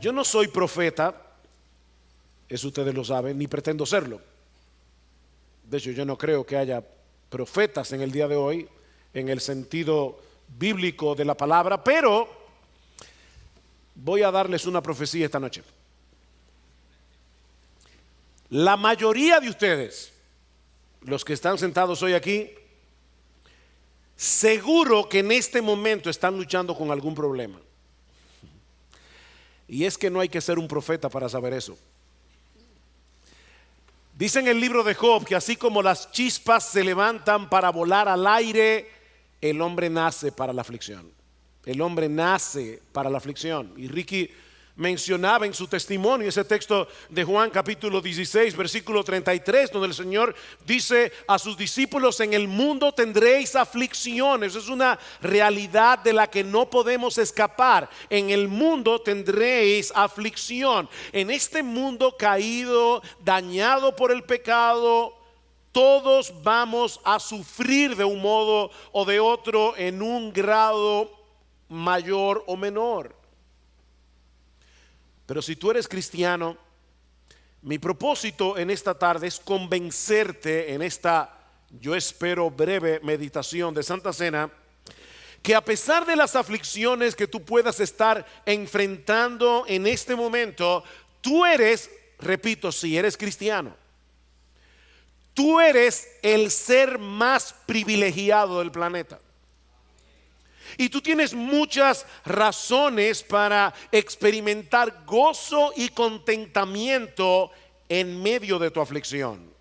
Yo no soy profeta, eso ustedes lo saben, ni pretendo serlo. De hecho, yo no creo que haya profetas en el día de hoy, en el sentido bíblico de la palabra, pero voy a darles una profecía esta noche. La mayoría de ustedes, los que están sentados hoy aquí, seguro que en este momento están luchando con algún problema. Y es que no hay que ser un profeta para saber eso. Dice en el libro de Job que así como las chispas se levantan para volar al aire, el hombre nace para la aflicción. El hombre nace para la aflicción. Y Ricky mencionaba en su testimonio ese texto de Juan capítulo 16 versículo 33, donde el Señor dice a sus discípulos: en el mundo tendréis aflicciones. Es una realidad de la que no podemos escapar. En el mundo tendréis aflicción. En este mundo caído, dañado por el pecado, todos vamos a sufrir de un modo o de otro, en un grado mayor o menor. Pero si tú eres cristiano, mi propósito en esta tarde es convencerte en esta, yo espero, breve meditación de Santa Cena, que a pesar de las aflicciones que tú puedas estar enfrentando en este momento, tú eres, repito, si eres cristiano, tú eres el ser más privilegiado del planeta. Y tú tienes muchas razones para experimentar gozo y contentamiento en medio de tu aflicción.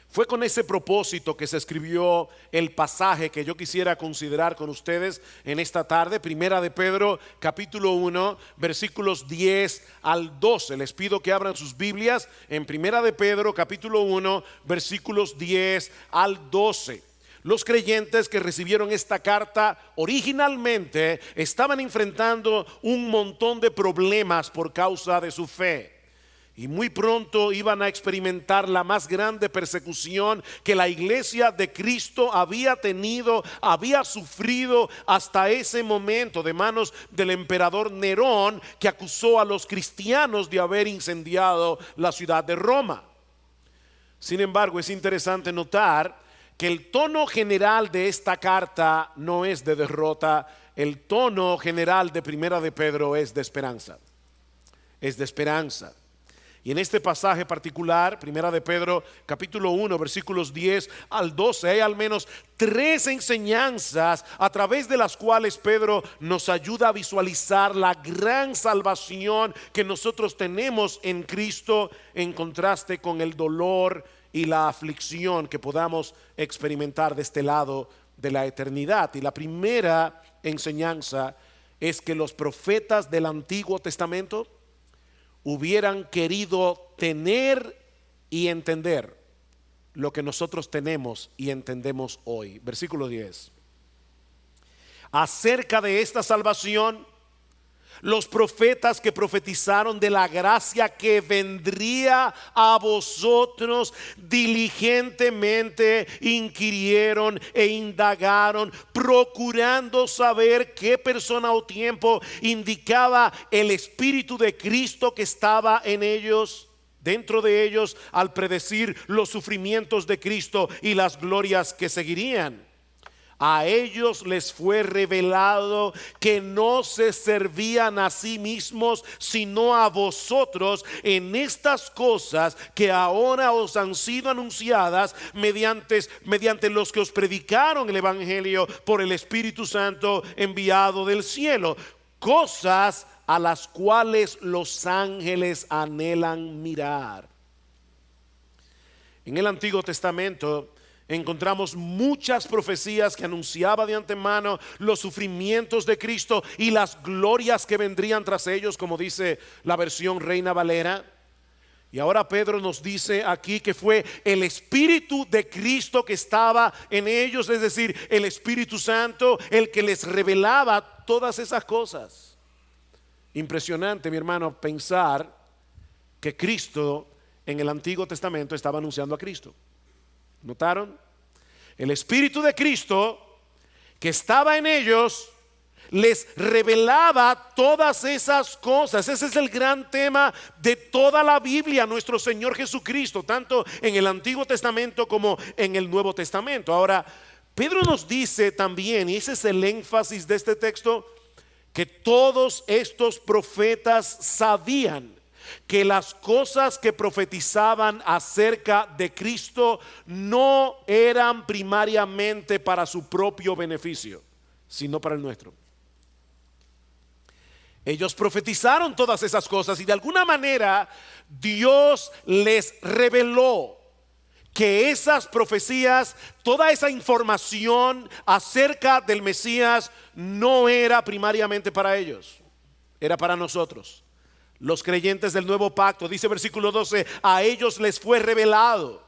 Fue con ese propósito que se escribió el pasaje que yo quisiera considerar con ustedes en esta tarde. Primera de Pedro, capítulo 1, versículos 10 al 12. Les pido que abran sus Biblias en Primera de Pedro, capítulo 1, versículos 10 al 12. Los creyentes que recibieron esta carta originalmente estaban enfrentando un montón de problemas por causa de su fe. Y muy pronto iban a experimentar la más grande persecución que la iglesia de Cristo había tenido, había sufrido hasta ese momento, de manos del emperador Nerón, que acusó a los cristianos de haber incendiado la ciudad de Roma. Sin embargo, es interesante notar que el tono general de esta carta no es de derrota. El tono general de Primera de Pedro es de esperanza. Es de esperanza. Y en este pasaje particular, Primera de Pedro, capítulo 1, versículos 10 al 12, hay al menos 3 enseñanzas a través de las cuales Pedro nos ayuda a visualizar la gran salvación que nosotros tenemos en Cristo, en contraste con el dolor y la aflicción que podamos experimentar de este lado de la eternidad. Y la primera enseñanza es que los profetas del Antiguo Testamento hubieran querido tener y entender lo que nosotros tenemos y entendemos hoy. Versículo 10. Acerca de esta salvación, los profetas que profetizaron de la gracia que vendría a vosotros diligentemente inquirieron e indagaron, procurando saber qué persona o tiempo indicaba el Espíritu de Cristo que estaba en ellos, dentro de ellos, al predecir los sufrimientos de Cristo y las glorias que seguirían. A ellos les fue revelado que no se servían a sí mismos, sino a vosotros en estas cosas que ahora os han sido anunciadas mediante los que os predicaron el Evangelio por el Espíritu Santo enviado del cielo. Cosas a las cuales los ángeles anhelan mirar. En el Antiguo Testamento encontramos muchas profecías que anunciaba de antemano los sufrimientos de Cristo y las glorias que vendrían tras ellos, como dice la versión Reina Valera. Y ahora Pedro nos dice aquí que fue el Espíritu de Cristo que estaba en ellos, es decir, el Espíritu Santo, el que les revelaba todas esas cosas. Impresionante, mi hermano, pensar que Cristo en el Antiguo Testamento estaba anunciando a Cristo. ¿Notaron? El Espíritu de Cristo que estaba en ellos les revelaba todas esas cosas. Ese es el gran tema de toda la Biblia, nuestro Señor Jesucristo, tanto en el Antiguo Testamento como en el Nuevo Testamento. Ahora, Pedro nos dice también, y ese es el énfasis de este texto, que todos estos profetas sabían que las cosas que profetizaban acerca de Cristo no eran primariamente para su propio beneficio, sino para el nuestro. Ellos profetizaron todas esas cosas y de alguna manera Dios les reveló que esas profecías, toda esa información acerca del Mesías no era primariamente para ellos, era para nosotros, los creyentes del nuevo pacto. Dice versículo 12, a ellos les fue revelado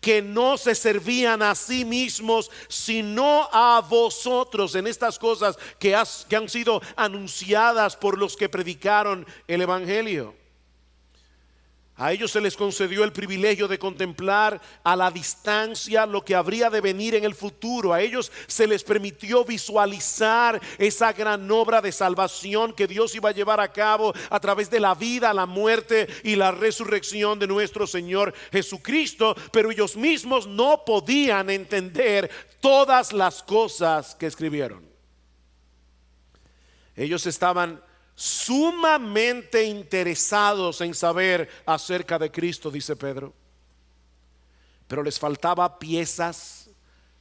que no se servían a sí mismos, sino a vosotros en estas cosas que han sido anunciadas por los que predicaron el evangelio. A ellos se les concedió el privilegio de contemplar a la distancia lo que habría de venir en el futuro. A ellos se les permitió visualizar esa gran obra de salvación que Dios iba a llevar a cabo a través de la vida, la muerte y la resurrección de nuestro Señor Jesucristo. Pero ellos mismos no podían entender todas las cosas que escribieron. Ellos estaban sumamente interesados en saber acerca de Cristo, dice Pedro, pero les faltaba piezas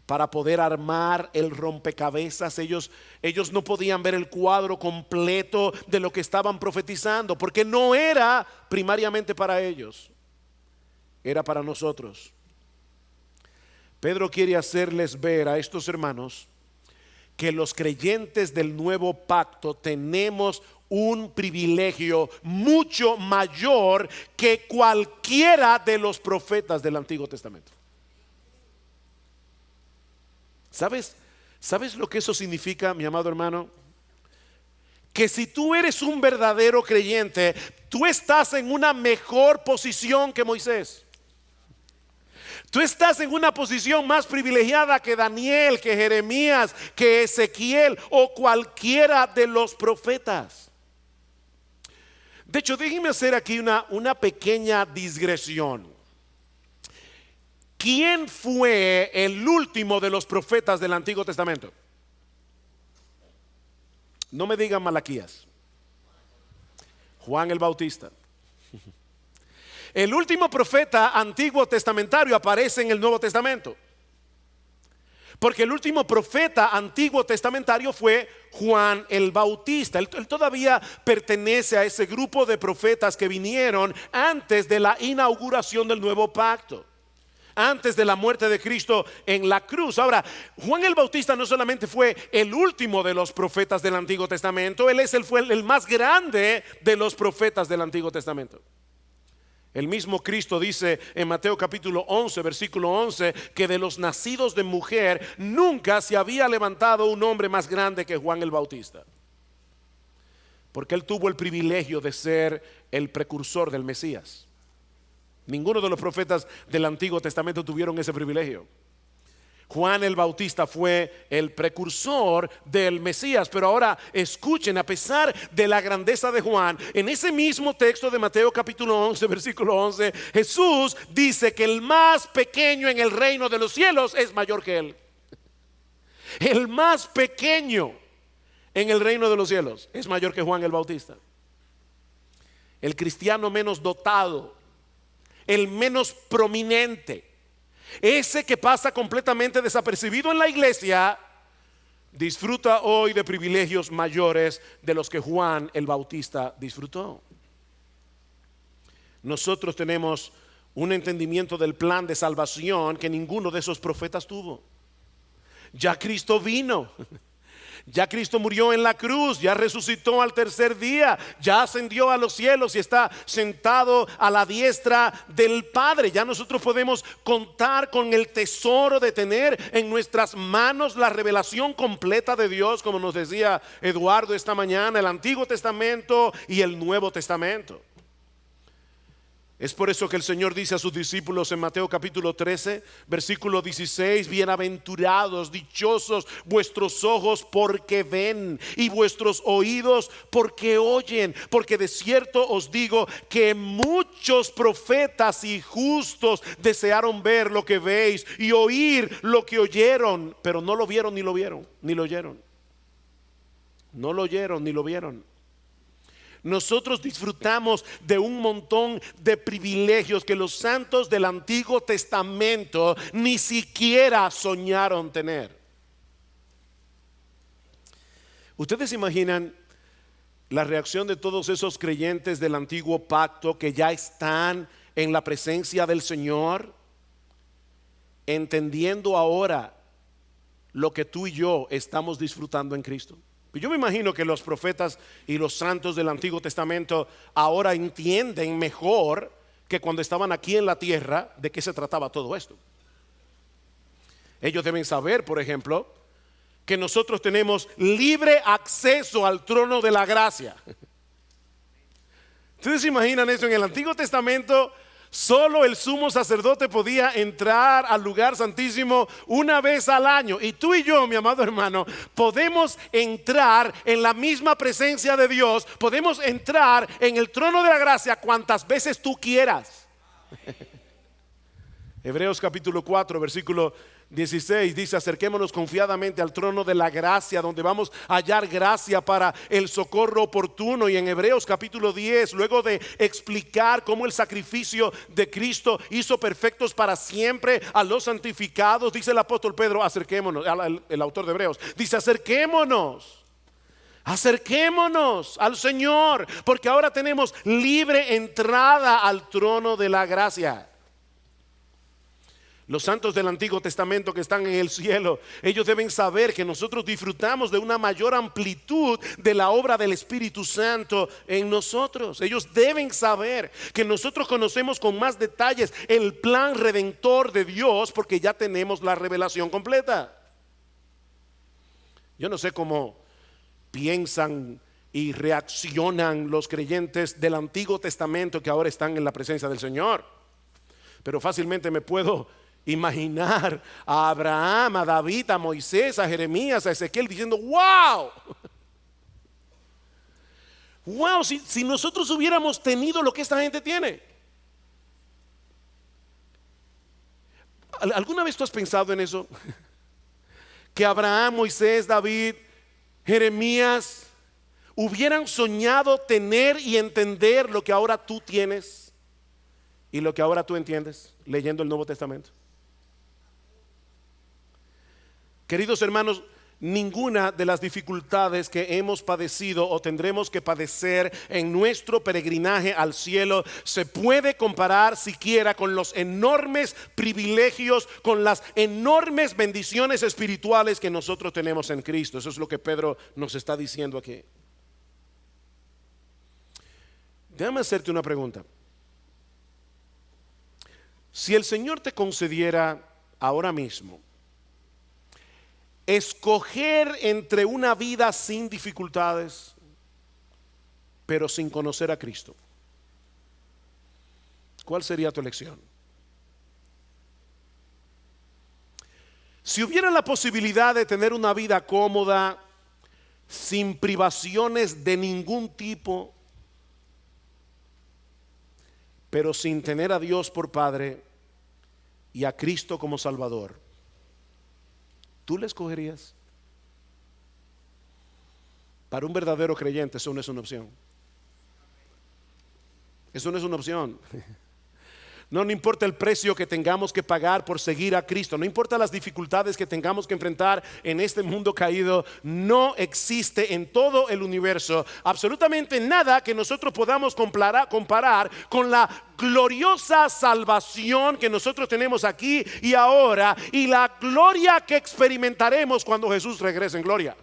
para poder armar el rompecabezas. Ellos no podían ver el cuadro completo de lo que estaban profetizando, porque no era primariamente para ellos, era para nosotros. Pedro quiere hacerles ver a estos hermanos que los creyentes del nuevo pacto tenemos un privilegio mucho mayor que cualquiera de los profetas del Antiguo Testamento. ¿Sabes lo que eso significa, mi amado hermano? Que si tú eres un verdadero creyente, tú estás en una mejor posición que Moisés. Tú estás en una posición más privilegiada que Daniel, que Jeremías, que Ezequiel o cualquiera de los profetas. De hecho, déjenme hacer aquí una pequeña digresión. ¿Quién fue el último de los profetas del Antiguo Testamento? No me digan Malaquías. Juan el Bautista. El último profeta antiguo testamentario aparece en el Nuevo Testamento, porque el último profeta antiguo testamentario fue Juan el Bautista. Él todavía pertenece a ese grupo de profetas que vinieron antes de la inauguración del nuevo pacto, antes de la muerte de Cristo en la cruz. Ahora, Juan el Bautista no solamente fue el último de los profetas del Antiguo Testamento, fue el más grande de los profetas del Antiguo Testamento. El mismo Cristo dice en Mateo capítulo 11, versículo 11, que de los nacidos de mujer nunca se había levantado un hombre más grande que Juan el Bautista, porque él tuvo el privilegio de ser el precursor del Mesías. Ninguno de los profetas del Antiguo Testamento tuvieron ese privilegio. Juan el Bautista fue el precursor del Mesías. Pero ahora escuchen, a pesar de la grandeza de Juan, en ese mismo texto de Mateo capítulo 11, versículo 11, Jesús dice que el más pequeño en el reino de los cielos es mayor que él. El más pequeño en el reino de los cielos es mayor que Juan el Bautista. El cristiano menos dotado, el menos prominente, ese que pasa completamente desapercibido en la iglesia, disfruta hoy de privilegios mayores de los que Juan el Bautista disfrutó. Nosotros tenemos un entendimiento del plan de salvación que ninguno de esos profetas tuvo. Ya Cristo vino, ya Cristo murió en la cruz, ya resucitó al tercer día, ya ascendió a los cielos y está sentado a la diestra del Padre. Ya nosotros podemos contar con el tesoro de tener en nuestras manos la revelación completa de Dios, como nos decía Eduardo esta mañana, el Antiguo Testamento y el Nuevo Testamento. Es por eso que el Señor dice a sus discípulos en Mateo capítulo 13, versículo 16: bienaventurados, dichosos vuestros ojos porque ven y vuestros oídos porque oyen, porque de cierto os digo que muchos profetas y justos desearon ver lo que veis y oír lo que oyeron, pero no lo vieron ni lo vieron, ni lo oyeron. No lo oyeron ni lo vieron. Nosotros disfrutamos de un montón de privilegios que los santos del Antiguo Testamento ni siquiera soñaron tener. ¿Ustedes se imaginan la reacción de todos esos creyentes del antiguo pacto que ya están en la presencia del Señor, entendiendo ahora lo que tú y yo estamos disfrutando en Cristo? Yo me imagino que los profetas y los santos del Antiguo Testamento ahora entienden mejor que cuando estaban aquí en la tierra de qué se trataba todo esto. Ellos deben saber, por ejemplo, que nosotros tenemos libre acceso al trono de la gracia. ¿Ustedes se imaginan eso? En el Antiguo Testamento solo el sumo sacerdote podía entrar al lugar santísimo una vez al año. Y tú y yo, mi amado hermano, podemos entrar en la misma presencia de Dios. Podemos entrar en el trono de la gracia cuantas veces tú quieras. Hebreos capítulo 4, versículo 16 dice: acerquémonos confiadamente al trono de la gracia, donde vamos a hallar gracia para el socorro oportuno. Y en Hebreos capítulo 10, luego de explicar cómo el sacrificio de Cristo hizo perfectos para siempre a los santificados, dice el apóstol Pedro: acerquémonos, el autor de Hebreos dice: acerquémonos al Señor, porque ahora tenemos libre entrada al trono de la gracia. Los santos del Antiguo Testamento que están en el cielo, ellos deben saber que nosotros disfrutamos de una mayor amplitud de la obra del Espíritu Santo en nosotros. Ellos deben saber que nosotros conocemos con más detalles el plan redentor de Dios, porque ya tenemos la revelación completa. Yo no sé cómo piensan y reaccionan los creyentes del Antiguo Testamento que ahora están en la presencia del Señor, pero fácilmente me puedo imaginar a Abraham, a David, a Moisés, a Jeremías, a Ezequiel diciendo: wow, si nosotros hubiéramos tenido lo que esta gente tiene. ¿Alguna vez tú has pensado en eso? Que Abraham, Moisés, David, Jeremías hubieran soñado tener y entender lo que ahora tú tienes y lo que ahora tú entiendes leyendo el Nuevo Testamento. Queridos hermanos, ninguna de las dificultades que hemos padecido o tendremos que padecer en nuestro peregrinaje al cielo se puede comparar siquiera con los enormes privilegios, con las enormes bendiciones espirituales que nosotros tenemos en Cristo. Eso es lo que Pedro nos está diciendo aquí. Déjame hacerte una pregunta. Si el Señor te concediera ahora mismo escoger entre una vida sin dificultades, pero sin conocer a Cristo, ¿cuál sería tu elección? Si hubiera la posibilidad de tener una vida cómoda, sin privaciones de ningún tipo, pero sin tener a Dios por Padre y a Cristo como Salvador, ¿tú le escogerías? Para un verdadero creyente eso no es una opción. Eso no es una opción. No importa el precio que tengamos que pagar por seguir a Cristo, no importa las dificultades que tengamos que enfrentar en este mundo caído, no existe en todo el universo absolutamente nada que nosotros podamos comparar con la gloriosa salvación que nosotros tenemos aquí y ahora, y la gloria que experimentaremos cuando Jesús regrese en gloria.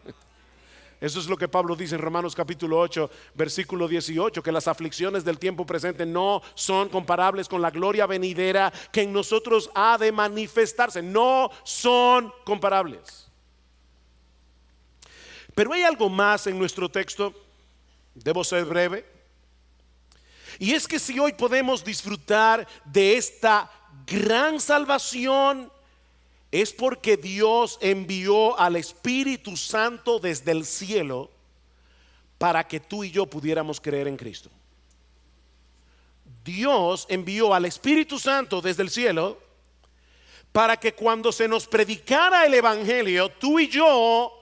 Eso es lo que Pablo dice en Romanos capítulo 8, versículo 18, que las aflicciones del tiempo presente no son comparables con la gloria venidera que en nosotros ha de manifestarse. No son comparables. Pero hay algo más en nuestro texto. Debo ser breve. Y es que si hoy podemos disfrutar de esta gran salvación, es porque Dios envió al Espíritu Santo desde el cielo para que tú y yo pudiéramos creer en Cristo. Dios envió al Espíritu Santo desde el cielo para que cuando se nos predicara el Evangelio, tú y yo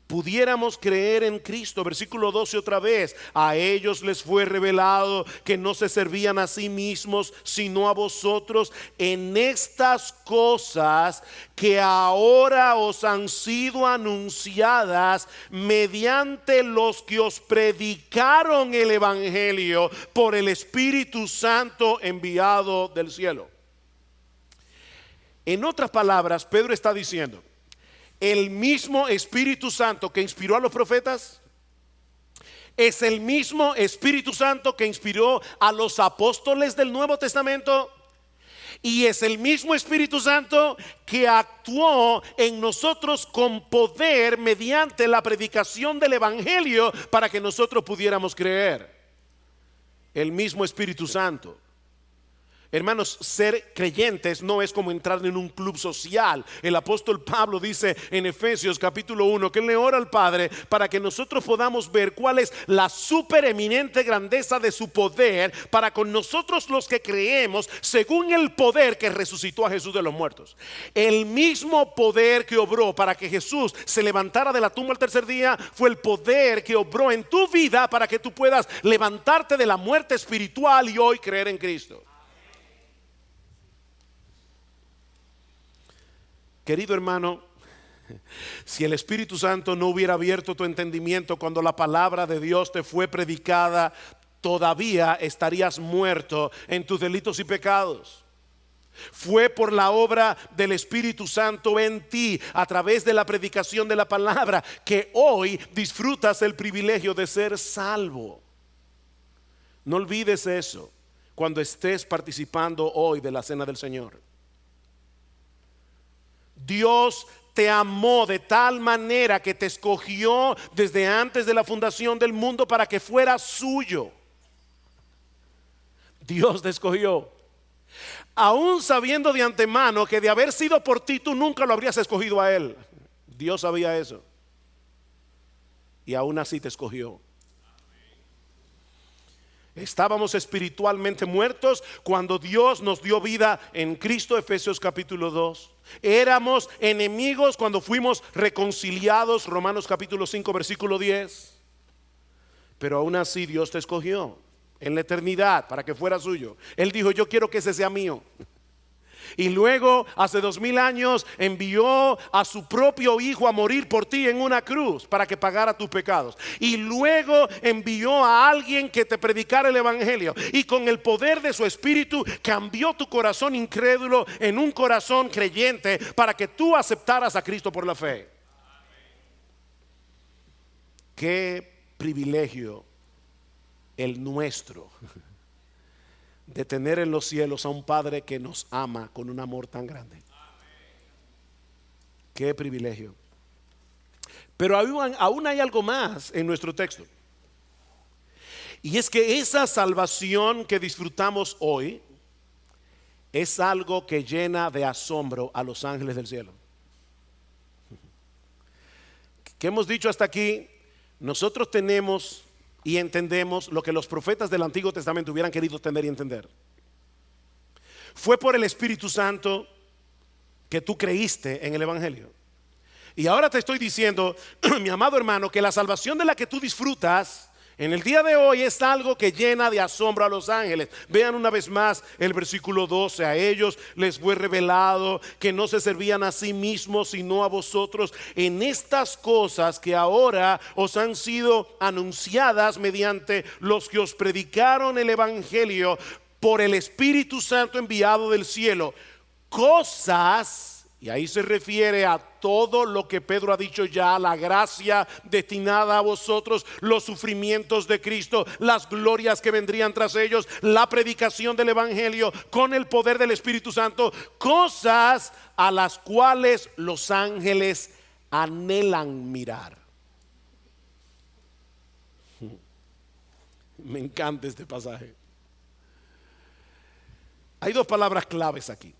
pudiéramos creer en Cristo. Versículo 12 otra vez: a ellos les fue revelado que no se servían a sí mismos, sino a vosotros, en estas cosas que ahora os han sido anunciadas mediante los que os predicaron el Evangelio por el Espíritu Santo enviado del cielo. En otras palabras, Pedro está diciendo: el mismo Espíritu Santo que inspiró a los profetas es el mismo Espíritu Santo que inspiró a los apóstoles del Nuevo Testamento, y es el mismo Espíritu Santo que actuó en nosotros con poder mediante la predicación del Evangelio para que nosotros pudiéramos creer. El mismo Espíritu Santo. Hermanos, ser creyentes no es como entrar en un club social. El apóstol Pablo dice en Efesios capítulo 1 que él le ora al Padre para que nosotros podamos ver cuál es la supereminente grandeza de su poder para con nosotros los que creemos, según el poder que resucitó a Jesús de los muertos. El mismo poder que obró para que Jesús se levantara de la tumba al tercer día fue el poder que obró en tu vida para que tú puedas levantarte de la muerte espiritual y hoy creer en Cristo. Querido hermano, si el Espíritu Santo no hubiera abierto tu entendimiento cuando la palabra de Dios te fue predicada, todavía estarías muerto en tus delitos y pecados. Fue por la obra del Espíritu Santo en ti, a través de la predicación de la palabra, que hoy disfrutas el privilegio de ser salvo. No olvides eso cuando estés participando hoy de la cena del Señor. Dios te amó de tal manera que te escogió desde antes de la fundación del mundo para que fueras suyo. Dios te escogió, aún sabiendo de antemano que de haber sido por ti tú nunca lo habrías escogido a Él. Dios sabía eso, y aún así te escogió. Estábamos espiritualmente muertos cuando Dios nos dio vida en Cristo, Efesios capítulo 2. Éramos enemigos cuando fuimos reconciliados, Romanos capítulo 5 versículo 10. Pero aún así Dios te escogió en la eternidad para que fuera suyo. Él dijo: yo quiero que ese sea mío. Y luego hace 2000 años envió a su propio hijo a morir por ti en una cruz para que pagara tus pecados. Y luego envió a alguien que te predicara el Evangelio, y con el poder de su Espíritu cambió tu corazón incrédulo en un corazón creyente para que tú aceptaras a Cristo por la fe. Qué privilegio el nuestro de tener en los cielos a un Padre que nos ama con un amor tan grande. Qué privilegio. Pero aún hay algo más en nuestro texto, y es que esa salvación que disfrutamos hoy es algo que llena de asombro a los ángeles del cielo. ¿Qué hemos dicho hasta aquí? Nosotros tenemos y entendemos lo que los profetas del Antiguo Testamento hubieran querido tener y entender. Fue por el Espíritu Santo que tú creíste en el Evangelio. Y ahora te estoy diciendo, mi amado hermano, que la salvación de la que tú disfrutas en el día de hoy es algo que llena de asombro a los ángeles. Vean una vez más el versículo 12. A ellos les fue revelado que no se servían a sí mismos, sino a vosotros, en estas cosas que ahora os han sido anunciadas mediante los que os predicaron el Evangelio por el Espíritu Santo enviado del cielo. Cosas, y ahí se refiere a todo lo que Pedro ha dicho ya: la gracia destinada a vosotros, los sufrimientos de Cristo, las glorias que vendrían tras ellos, la predicación del Evangelio con el poder del Espíritu Santo, cosas a las cuales los ángeles anhelan mirar. Me encanta este pasaje. Hay dos palabras claves aquí: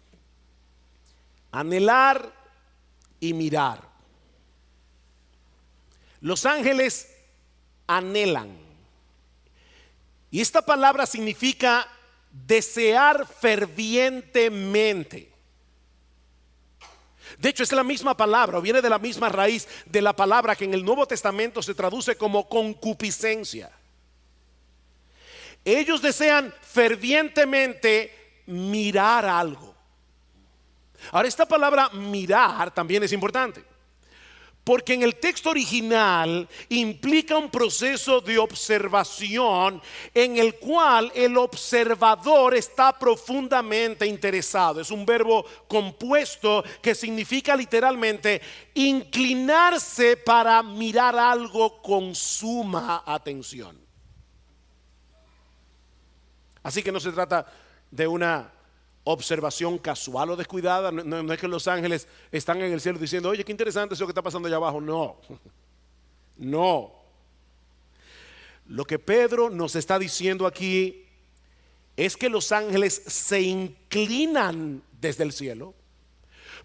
anhelar y mirar. Los ángeles anhelan. Y esta palabra significa desear fervientemente. De hecho, es la misma palabra, o viene de la misma raíz de la palabra que en el Nuevo Testamento se traduce como concupiscencia. Ellos desean fervientemente mirar algo. Ahora, esta palabra mirar también es importante, porque en el texto original implica un proceso de observación en el cual el observador está profundamente interesado. Es un verbo compuesto que significa literalmente inclinarse para mirar algo con suma atención. Así que no se trata de una observación casual o descuidada. No es que los ángeles están en el cielo diciendo: oye, qué interesante eso que está pasando allá abajo. No. Lo que Pedro nos está diciendo aquí es que los ángeles se inclinan desde el cielo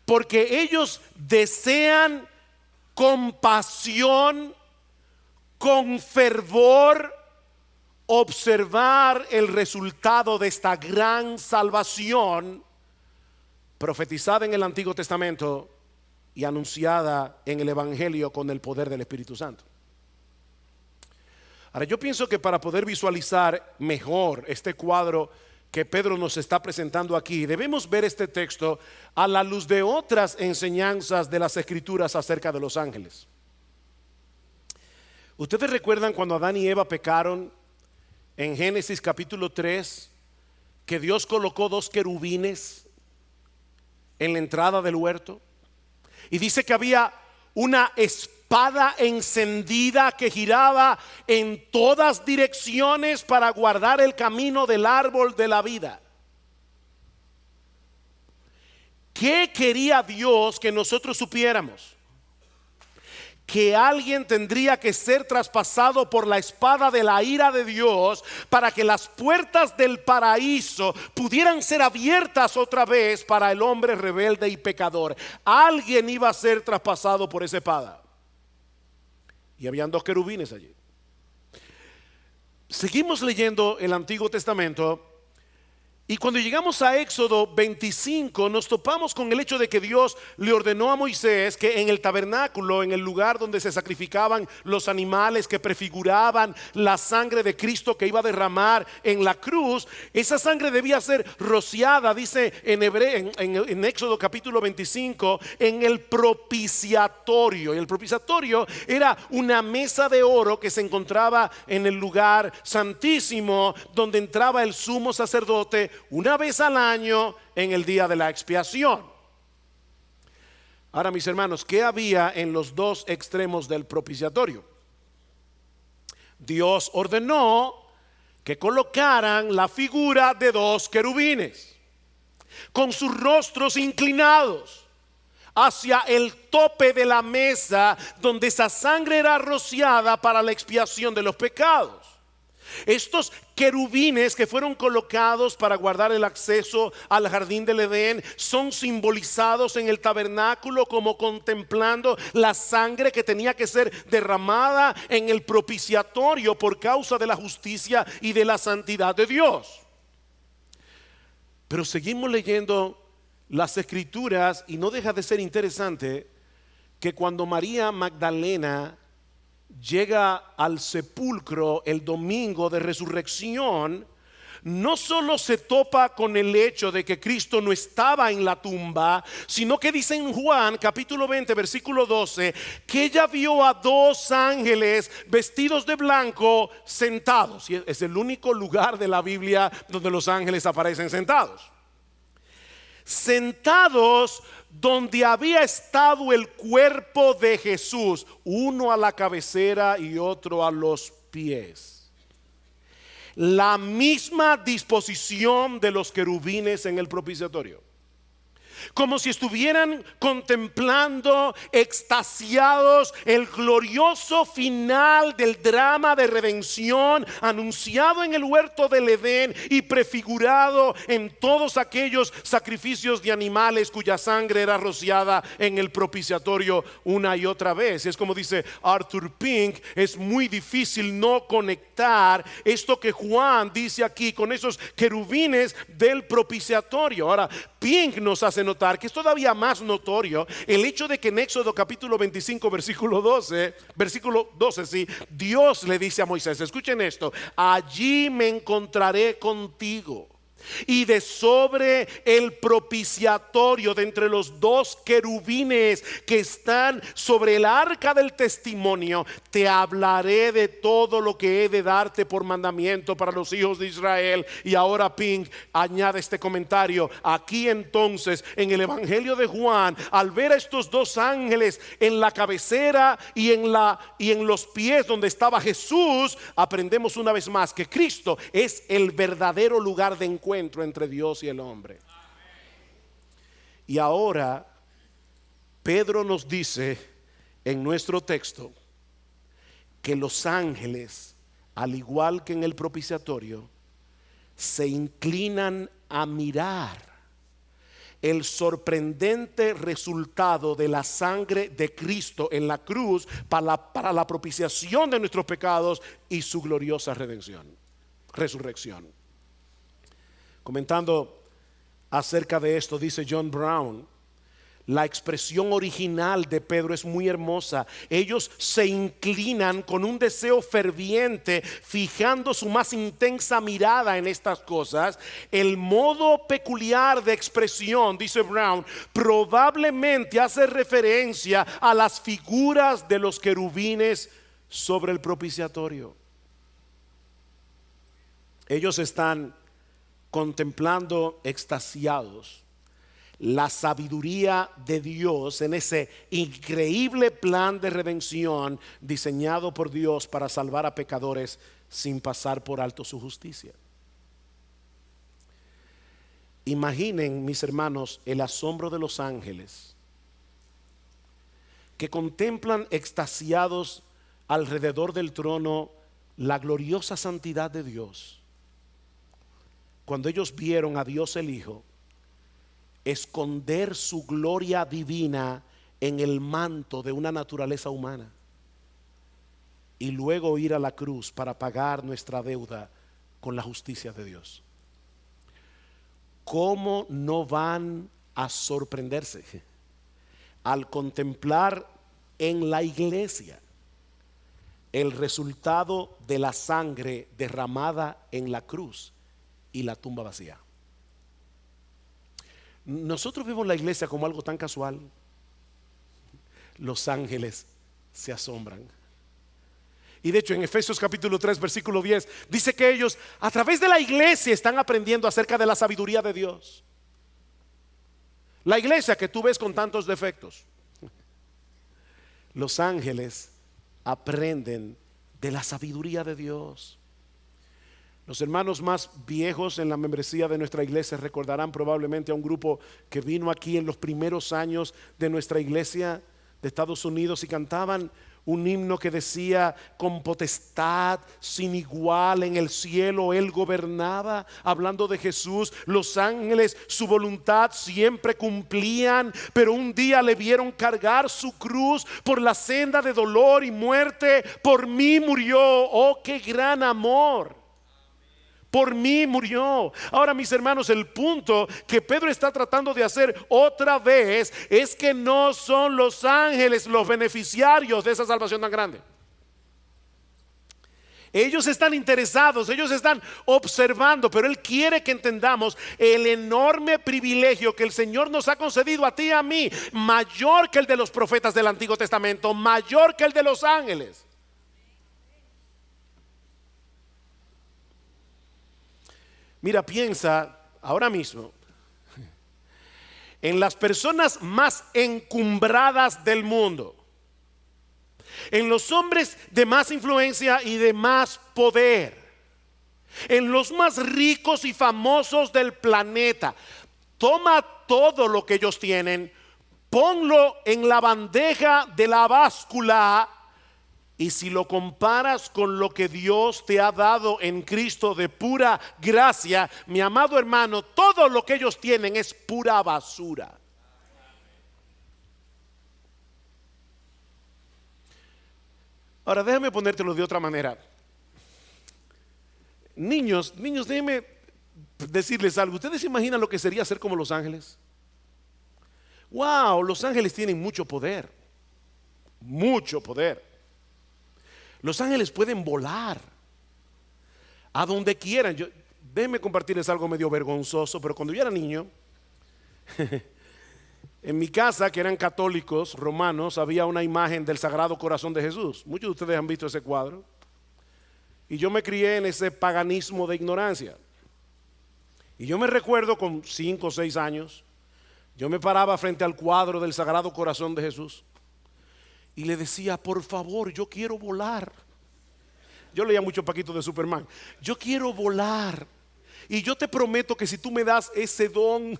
porque ellos desean con pasión, con fervor, observar el resultado de esta gran salvación profetizada en el Antiguo Testamento y anunciada en el Evangelio con el poder del Espíritu Santo. Ahora, yo pienso que para poder visualizar mejor este cuadro que Pedro nos está presentando aquí, debemos ver este texto a la luz de otras enseñanzas de las Escrituras acerca de los ángeles. ¿Ustedes recuerdan cuando Adán y Eva pecaron en Génesis capítulo 3, que Dios colocó dos querubines en la entrada del huerto? Y dice que había una espada encendida que giraba en todas direcciones para guardar el camino del árbol de la vida. ¿Qué quería Dios que nosotros supiéramos? Que alguien tendría que ser traspasado por la espada de la ira de Dios para que las puertas del paraíso pudieran ser abiertas otra vez para el hombre rebelde y pecador. Alguien iba a ser traspasado por esa espada. Y habían dos querubines allí. Seguimos leyendo el Antiguo Testamento. Y cuando llegamos a Éxodo 25 nos topamos con el hecho de que Dios le ordenó a Moisés que en el tabernáculo, en el lugar donde se sacrificaban los animales que prefiguraban la sangre de Cristo que iba a derramar en la cruz, esa sangre debía ser rociada, dice en Éxodo capítulo 25, en el propiciatorio. Y el propiciatorio era una mesa de oro que se encontraba en el lugar santísimo, donde entraba el sumo sacerdote una vez al año en el día de la expiación. Ahora, mis hermanos, ¿qué había en los dos extremos del propiciatorio? Dios ordenó que colocaran la figura de dos querubines con sus rostros inclinados hacia el tope de la mesa donde esa sangre era rociada para la expiación de los pecados. Estos querubines que fueron colocados para guardar el acceso al jardín del Edén son simbolizados en el tabernáculo como contemplando la sangre que tenía que ser derramada en el propiciatorio por causa de la justicia y de la santidad de Dios. Pero seguimos leyendo las Escrituras y no deja de ser interesante que cuando María Magdalena llega al sepulcro el domingo de resurrección, no solo se topa con el hecho de que Cristo no estaba en la tumba, sino que dice en Juan capítulo 20 versículo 12 que ella vio a dos ángeles vestidos de blanco sentados. Y es el único lugar de la Biblia donde los ángeles aparecen sentados. Sentados donde había estado el cuerpo de Jesús, uno a la cabecera y otro a los pies. La misma disposición de los querubines en el propiciatorio. como si estuvieran contemplando, extasiados, el glorioso final del drama de redención anunciado en el huerto del Edén y prefigurado en todos aquellos sacrificios de animales cuya sangre era rociada en el propiciatorio una y otra vez. Es como dice Arthur Pink, es muy difícil no conectar esto que Juan dice aquí con esos querubines del propiciatorio. Ahora, Pink nos hace notar que es todavía más notorio el hecho de que en Éxodo capítulo 25 versículo 12, sí, Dios le dice a Moisés, escuchen esto: allí me encontraré contigo, y de sobre el propiciatorio, de entre los dos querubines que están sobre el arca del testimonio, te hablaré de todo lo que he de darte por mandamiento para los hijos de Israel. Y ahora Pink añade este comentario: aquí entonces en el evangelio de Juan, al ver a estos dos ángeles en la cabecera y en los pies donde estaba Jesús, aprendemos una vez más que Cristo es el verdadero lugar de encuentro entre Dios y el hombre. Y ahora Pedro nos dice en nuestro texto que los ángeles, al igual que en el propiciatorio, se inclinan a mirar el sorprendente resultado de la sangre de Cristo en la cruz para la propiciación de nuestros pecados y su gloriosa resurrección. Comentando acerca de esto, dice John Brown, la expresión original de Pedro es muy hermosa. Ellos se inclinan con un deseo ferviente, fijando su más intensa mirada en estas cosas. El modo peculiar de expresión, dice Brown, probablemente hace referencia a las figuras de los querubines sobre el propiciatorio. Ellos están contemplando extasiados la sabiduría de Dios en ese increíble plan de redención diseñado por Dios para salvar a pecadores sin pasar por alto su justicia. Imaginen, mis hermanos, el asombro de los ángeles que contemplan extasiados alrededor del trono la gloriosa santidad de Dios, cuando ellos vieron a Dios el Hijo esconder su gloria divina en el manto de una naturaleza humana y luego ir a la cruz para pagar nuestra deuda con la justicia de Dios. ¿Cómo no van a sorprenderse al contemplar en la iglesia el resultado de la sangre derramada en la cruz y la tumba vacía? Nosotros vemos la iglesia como algo tan casual. Los ángeles se asombran. Y de hecho en Efesios capítulo 3 versículo 10 dice que ellos a través de la iglesia están aprendiendo acerca de la sabiduría de Dios. La iglesia que tú ves con tantos defectos, los ángeles aprenden de la sabiduría de Dios. Los hermanos más viejos en la membresía de nuestra iglesia recordarán probablemente a un grupo que vino aquí en los primeros años de nuestra iglesia de Estados Unidos y cantaban un himno que decía: con potestad sin igual en el cielo Él gobernaba. Hablando de Jesús, los ángeles su voluntad siempre cumplían, pero un día le vieron cargar su cruz por la senda de dolor y muerte. Por mí murió, oh qué gran amor. Por mí murió. Ahora, mis hermanos, el punto que Pedro está tratando de hacer otra vez es que no son los ángeles los beneficiarios de esa salvación tan grande. Ellos están interesados, ellos están observando, pero Él quiere que entendamos el enorme privilegio que el Señor nos ha concedido a ti y a mí, mayor que el de los profetas del Antiguo Testamento, mayor que el de los ángeles. Mira, piensa ahora mismo en las personas más encumbradas del mundo, en los hombres de más influencia y de más poder, en los más ricos y famosos del planeta. toma todo lo que ellos tienen, ponlo en la bandeja de la báscula, y si lo comparas con lo que Dios te ha dado en Cristo de pura gracia, mi amado hermano, todo lo que ellos tienen es pura basura. Ahora déjame ponértelo de otra manera. Niños, déjenme decirles algo. ¿Ustedes se imaginan lo que sería ser como los ángeles? Wow, los ángeles tienen mucho poder. Mucho poder. Los ángeles pueden volar a donde quieran. Déjenme compartirles algo medio vergonzoso, pero cuando yo era niño, en mi casa, que eran católicos romanos, había una imagen del Sagrado Corazón de Jesús. Muchos de ustedes han visto ese cuadro. Y yo me crié en ese paganismo de ignorancia. Y yo me recuerdo con 5 o 6 años, yo me paraba frente al cuadro del Sagrado Corazón de Jesús y le decía: por favor, yo quiero volar. Yo leía mucho Paquito de Superman. Yo quiero volar. Y yo te prometo que si tú me das ese don,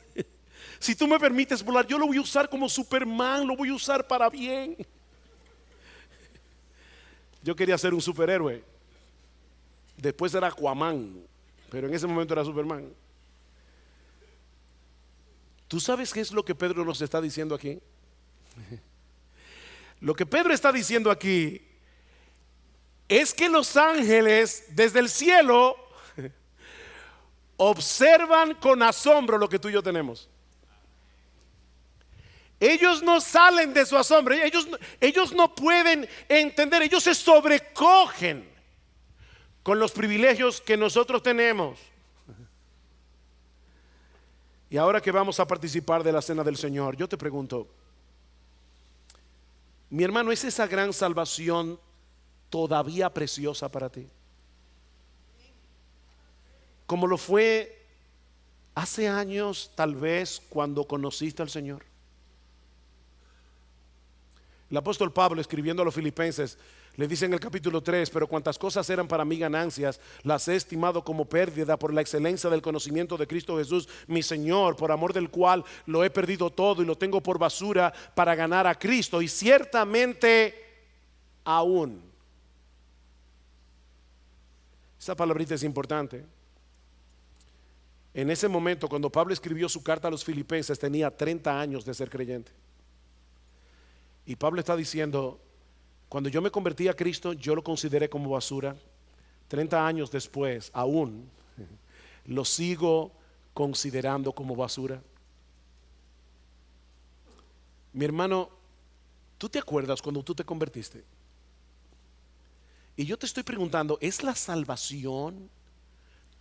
si tú me permites volar, yo lo voy a usar como Superman, lo voy a usar para bien. Yo quería ser un superhéroe. Después era Aquaman, pero en ese momento era Superman. ¿Tú sabes qué es lo que Pedro nos está diciendo aquí? Lo que Pedro está diciendo aquí es que los ángeles desde el cielo observan con asombro lo que tú y yo tenemos. Ellos no salen de su asombro, ellos no pueden entender, ellos se sobrecogen con los privilegios que nosotros tenemos. Y ahora que vamos a participar de la cena del Señor, yo te pregunto, mi hermano, ¿es esa gran salvación todavía preciosa para ti? Como lo fue hace años, tal vez, cuando conociste al Señor. El apóstol Pablo, escribiendo a los filipenses, le dice en el capítulo 3: pero cuantas cosas eran para mí ganancias, las he estimado como pérdida por la excelencia del conocimiento de Cristo Jesús, mi Señor, por amor del cual lo he perdido todo y lo tengo por basura para ganar a Cristo. Y ciertamente aún. Esa palabrita es importante. En ese momento, cuando Pablo escribió su carta a los filipenses, tenía 30 años de ser creyente. Y Pablo está diciendo: cuando yo me convertí a Cristo, yo lo consideré como basura. 30 años después, aún lo sigo considerando como basura. Mi hermano, ¿tú te acuerdas cuando tú te convertiste? Y yo te estoy preguntando, ¿es la salvación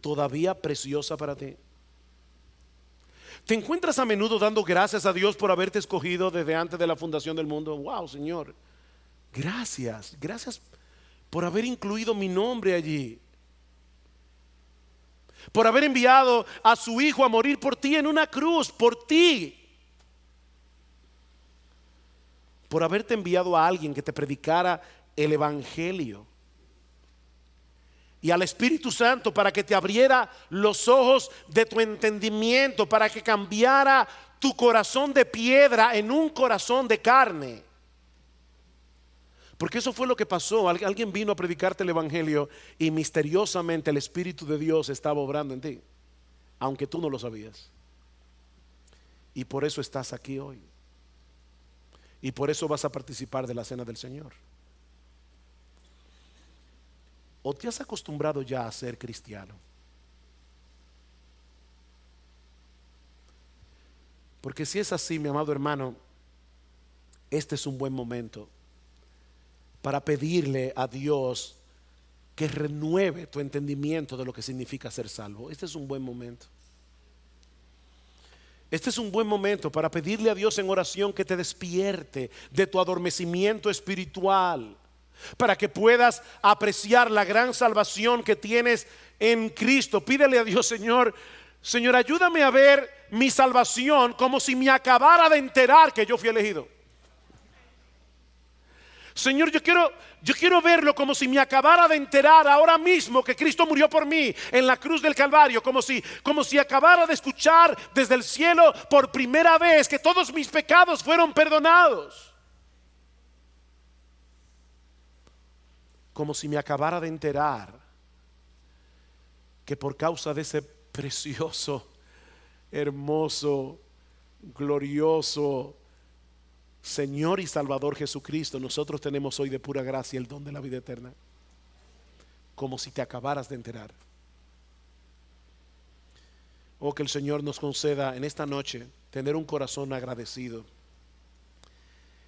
todavía preciosa para ti? ¿Te encuentras a menudo dando gracias a Dios por haberte escogido desde antes de la fundación del mundo? Wow, Señor, gracias por haber incluido mi nombre allí, por haber enviado a su Hijo a morir por ti en una cruz, por ti, por haberte enviado a alguien que te predicara el Evangelio, y al Espíritu Santo para que te abriera los ojos de tu entendimiento, para que cambiara tu corazón de piedra en un corazón de carne. Porque eso fue lo que pasó. Alguien vino a predicarte el Evangelio y misteriosamente el Espíritu de Dios estaba obrando en ti, aunque tú no lo sabías. Y por eso estás aquí hoy. Y por eso vas a participar de la cena del Señor. ¿O te has acostumbrado ya a ser cristiano? Porque si es así, mi amado hermano, este es un buen momento para pedirle a Dios que renueve tu entendimiento de lo que significa ser salvo. Este es un buen momento. Este es un buen momento para pedirle a Dios en oración que te despierte de tu adormecimiento espiritual, para que puedas apreciar la gran salvación que tienes en Cristo. Pídele a Dios: Señor, ayúdame a ver mi salvación como si me acabara de enterar que yo fui elegido. Señor, yo quiero verlo como si me acabara de enterar ahora mismo que Cristo murió por mí en la cruz del Calvario, como si acabara de escuchar desde el cielo por primera vez que todos mis pecados fueron perdonados. Como si me acabara de enterar que por causa de ese precioso, hermoso, glorioso Señor y Salvador Jesucristo, nosotros tenemos hoy de pura gracia el don de la vida eterna. Como si te acabaras de enterar. Oh, que el Señor nos conceda en esta noche tener un corazón agradecido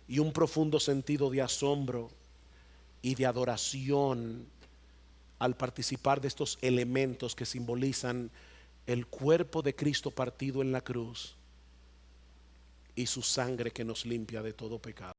y un profundo sentido de asombro y de adoración al participar de estos elementos que simbolizan el cuerpo de Cristo partido en la cruz y su sangre que nos limpia de todo pecado.